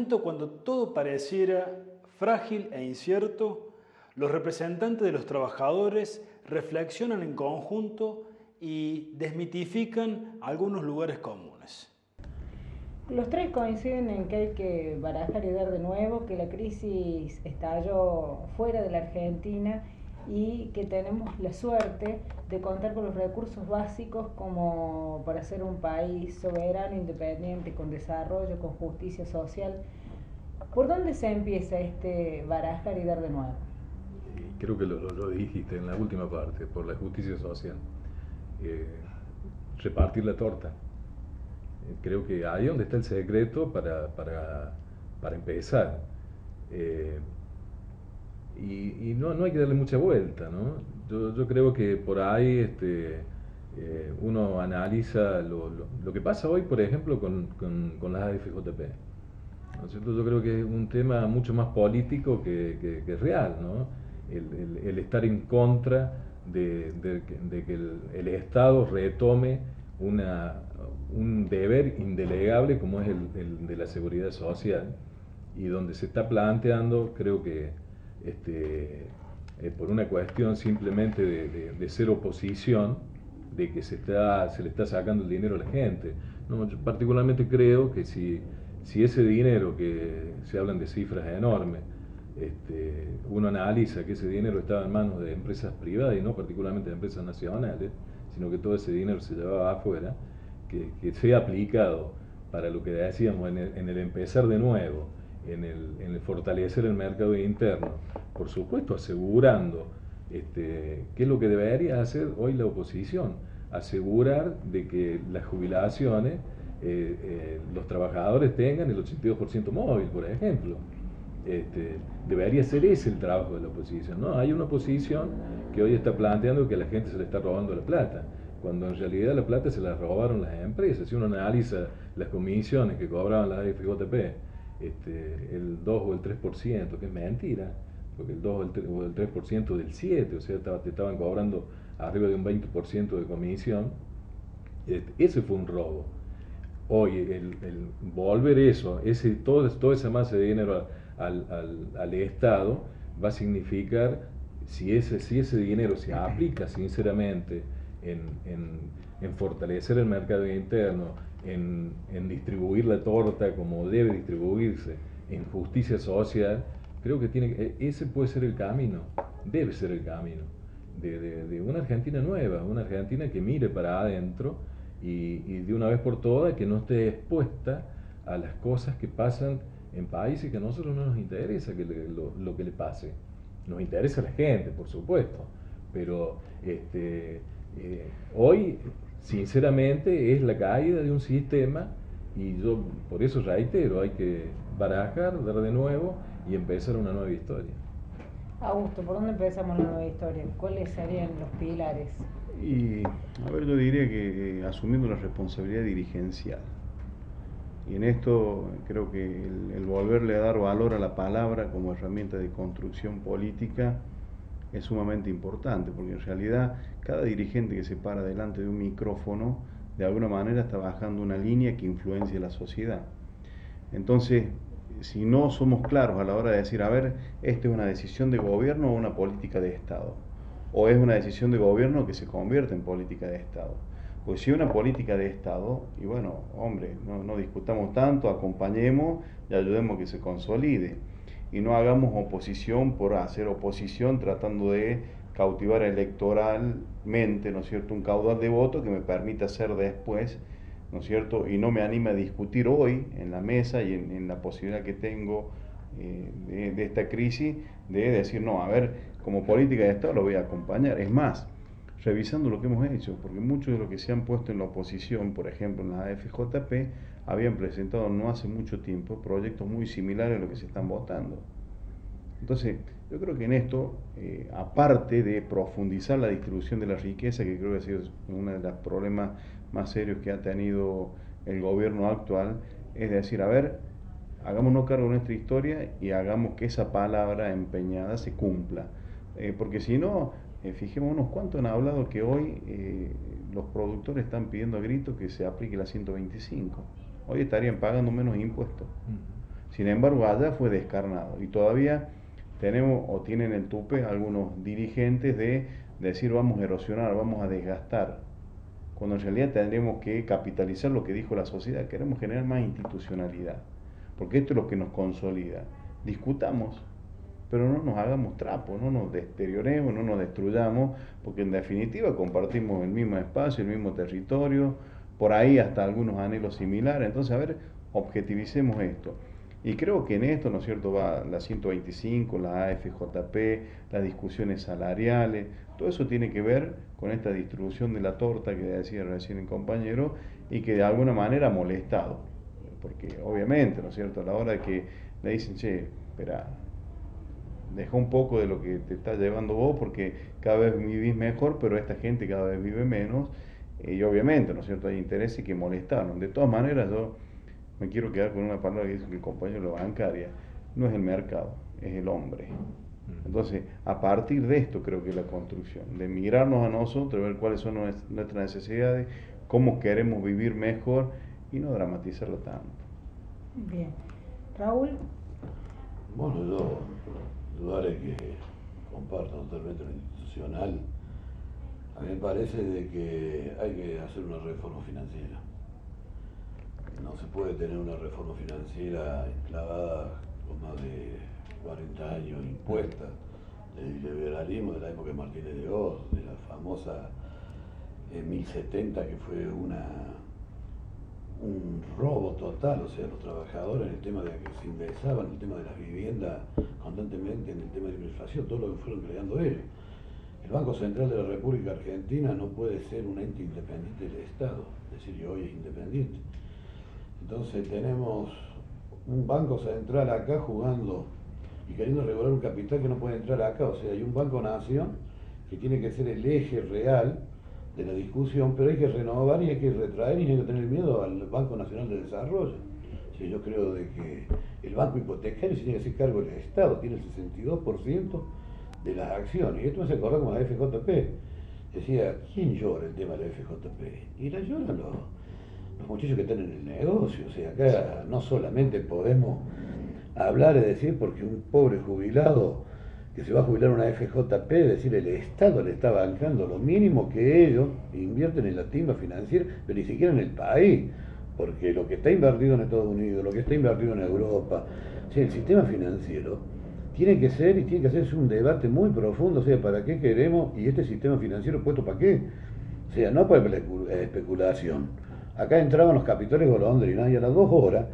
momento cuando todo pareciera frágil e incierto, los representantes de los trabajadores reflexionan en conjunto y desmitifican algunos lugares comunes. Los tres coinciden en que hay que barajar y dar de nuevo, que la crisis estalló fuera de la Argentina y que tenemos la suerte de contar con los recursos básicos como para ser un país soberano, independiente, con desarrollo, con justicia social. ¿Por dónde se empieza este barajar y dar de nuevo? Creo que lo dijiste en la última parte, por la justicia social. Repartir la torta. Creo que ahí es donde está el secreto para empezar. Y no hay que darle mucha vuelta, ¿no? Yo creo que por ahí uno analiza lo que pasa hoy, por ejemplo, con las AFJP, ¿no es cierto? Yo creo que es un tema mucho más político que real, ¿no? El estar en contra de que el Estado retome un deber indelegable como es el de la seguridad social, y donde se está planteando, creo que por una cuestión simplemente de ser oposición, de que se le está sacando el dinero a la gente. No, yo particularmente creo que si ese dinero, que se hablan de cifras enormes, uno analiza que ese dinero estaba en manos de empresas privadas y no particularmente de empresas nacionales, sino que todo ese dinero se llevaba afuera, que sea aplicado para lo que decíamos en el empezar de nuevo, en el fortalecer el mercado interno, por supuesto asegurando, que es lo que debería hacer hoy la oposición, asegurar de que las jubilaciones, los trabajadores tengan el 82% móvil, por ejemplo. Debería ser ese el trabajo de la oposición, ¿no? Hay una oposición que hoy está planteando que a la gente se le está robando la plata, cuando en realidad la plata se la robaron las empresas. Si uno analiza las comisiones que cobraban las AFJP, el 2 o el 3%, que es mentira, porque el 2 o el 3% del 7%, o sea, te estaban cobrando arriba de un 20% de comisión. Ese fue un robo. Hoy el volver eso, toda esa masa de dinero al Estado, va a significar, si ese dinero se aplica sinceramente en fortalecer el mercado interno, en distribuir la torta como debe distribuirse, en justicia social, creo que ese puede ser el camino, debe ser el camino de una Argentina nueva, una Argentina que mire para adentro y de una vez por todas que no esté expuesta a las cosas que pasan en países que a nosotros no nos interesa lo que le pase. Nos interesa a la gente, por supuesto, pero hoy, sinceramente, es la caída de un sistema, y yo por eso reitero, hay que barajar, dar de nuevo y empezar una nueva historia. Augusto, ¿por dónde empezamos la nueva historia? ¿Cuáles serían los pilares? Y, a ver, yo diría que asumiendo la responsabilidad dirigencial. Y en esto creo que el volverle a dar valor a la palabra como herramienta de construcción política es sumamente importante, porque en realidad cada dirigente que se para delante de un micrófono de alguna manera está bajando una línea que influencia la sociedad. Entonces, si no somos claros a la hora de decir, a ver, ¿esta es una decisión de gobierno o una política de Estado? ¿O es una decisión de gobierno que se convierte en política de Estado? Pues si es una política de Estado, y bueno, hombre, no discutamos tanto, acompañemos y ayudemos a que se consolide. Y no hagamos oposición por hacer oposición, tratando de cautivar electoralmente, ¿no es cierto?, un caudal de votos que me permita hacer después, ¿no es cierto?, y no me anime a discutir hoy en la mesa y en la posibilidad que tengo de esta crisis, de decir, no, a ver, como política de Estado lo voy a acompañar. Es más, revisando lo que hemos hecho, porque muchos de los que se han puesto en la oposición, por ejemplo en la AFJP, habían presentado no hace mucho tiempo proyectos muy similares a los que se están votando. Entonces, yo creo que en esto, aparte de profundizar la distribución de la riqueza, que creo que ha sido uno de los problemas más serios que ha tenido el gobierno actual, es decir, a ver, hagámonos cargo de nuestra historia y hagamos que esa palabra empeñada se cumpla. Porque si no, fijémonos cuánto han hablado que hoy los productores están pidiendo a gritos que se aplique la 125. Hoy estarían pagando menos impuestos. Sin embargo, allá fue descarnado y todavía tenemos o tienen el tupe algunos dirigentes de decir vamos a erosionar, vamos a desgastar, cuando en realidad tendríamos que capitalizar lo que dijo la sociedad. Queremos generar más institucionalidad, porque esto es lo que nos consolida. Discutamos, pero no nos hagamos trapos, no nos deterioremos, no nos destruyamos, porque en definitiva compartimos el mismo espacio, el mismo territorio, por ahí hasta algunos anhelos similares. Entonces, a ver, objetivicemos esto. Y creo que en esto, ¿no es cierto?, va la 125, la AFJP, las discusiones salariales, todo eso tiene que ver con esta distribución de la torta que decía recién el compañero y que de alguna manera ha molestado. Porque obviamente, ¿no es cierto?, a la hora de que le dicen, che, espera, deja un poco de lo que te está llevando vos porque cada vez vivís mejor, pero esta gente cada vez vive menos. Y obviamente, ¿no es cierto?, hay intereses que molestaron. De todas maneras, yo me quiero quedar con una palabra que dice el compañero de la bancaria: no es el mercado, es el hombre. Entonces, a partir de esto creo que es la construcción, de mirarnos a nosotros, ver cuáles son nuestras necesidades, cómo queremos vivir mejor y no dramatizarlo tanto. Bien. Raúl. Bueno, yo dudaré que comparto totalmente lo institucional. A mí me parece de que hay que hacer una reforma financiera. No se puede tener una reforma financiera clavada con más de 40 años impuesta del liberalismo de la época de Martínez de Hoz, de la famosa 1070, que fue un robo total. O sea, los trabajadores, en el tema de que se indexaban, el tema de las viviendas constantemente, en el tema de la inflación, todo lo que fueron creando ellos. El Banco Central de la República Argentina no puede ser un ente independiente del Estado, es decir, que hoy es independiente. Entonces tenemos un Banco Central acá jugando y queriendo regular un capital que no puede entrar acá. O sea, hay un Banco Nación que tiene que ser el eje real de la discusión, pero hay que renovar y hay que retraer y hay que tener miedo al Banco Nacional de Desarrollo. O sea, yo creo de que el banco hipotecario se tiene que hacer cargo del Estado, tiene el 62% de las acciones. Y esto me hace acordar como la FJP. Decía, ¿quién llora el tema de la FJP? Y la lloran los muchachos que están en el negocio. O sea, acá no solamente podemos hablar y decir porque un pobre jubilado que se va a jubilar una FJP, decir el Estado le está bancando lo mínimo que ellos invierten en la timba financiera, pero ni siquiera en el país, porque lo que está invertido en Estados Unidos, lo que está invertido en Europa, o sea, el sistema financiero tiene que ser y tiene que hacerse un debate muy profundo. O sea, ¿para qué queremos? Y este sistema financiero puesto ¿para qué? O sea, no para especulación. Acá entraban los capitales golondrinas y a las 2 horas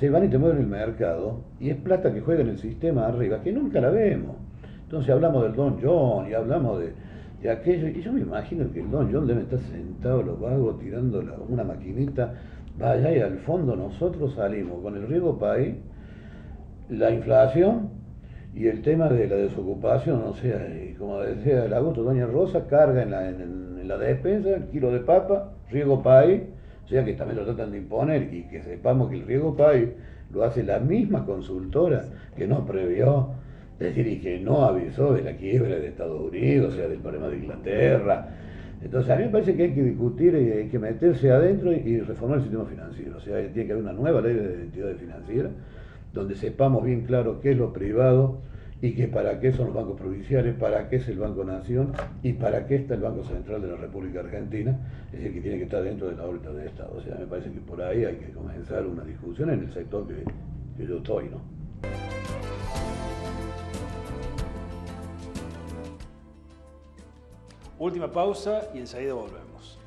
se van y te mueven el mercado y es plata que juega en el sistema arriba, que nunca la vemos. Entonces hablamos del Don John y hablamos de aquello, y yo me imagino que el Don John debe estar sentado los vagos tirando una maquinita. Vaya, y al fondo nosotros salimos con el riesgo país, la inflación y el tema de la desocupación. O sea, como decía el agosto, doña Rosa carga en la despensa el kilo de papa, riesgo país. O sea que también lo tratan de imponer, y que sepamos que el riesgo país lo hace la misma consultora que no previó, es decir, y que no avisó de la quiebra de Estados Unidos, o sea, del problema de Inglaterra. Entonces a mí me parece que hay que discutir y hay que meterse adentro y reformar el sistema financiero. O sea, tiene que haber una nueva ley de entidades financieras donde sepamos bien claro qué es lo privado y que para qué son los bancos provinciales, para qué es el Banco Nación y para qué está el Banco Central de la República Argentina, es decir, que tiene que estar dentro de la órbita del Estado. O sea, me parece que por ahí hay que comenzar una discusión en el sector que yo estoy, ¿no? Última pausa y enseguida volvemos.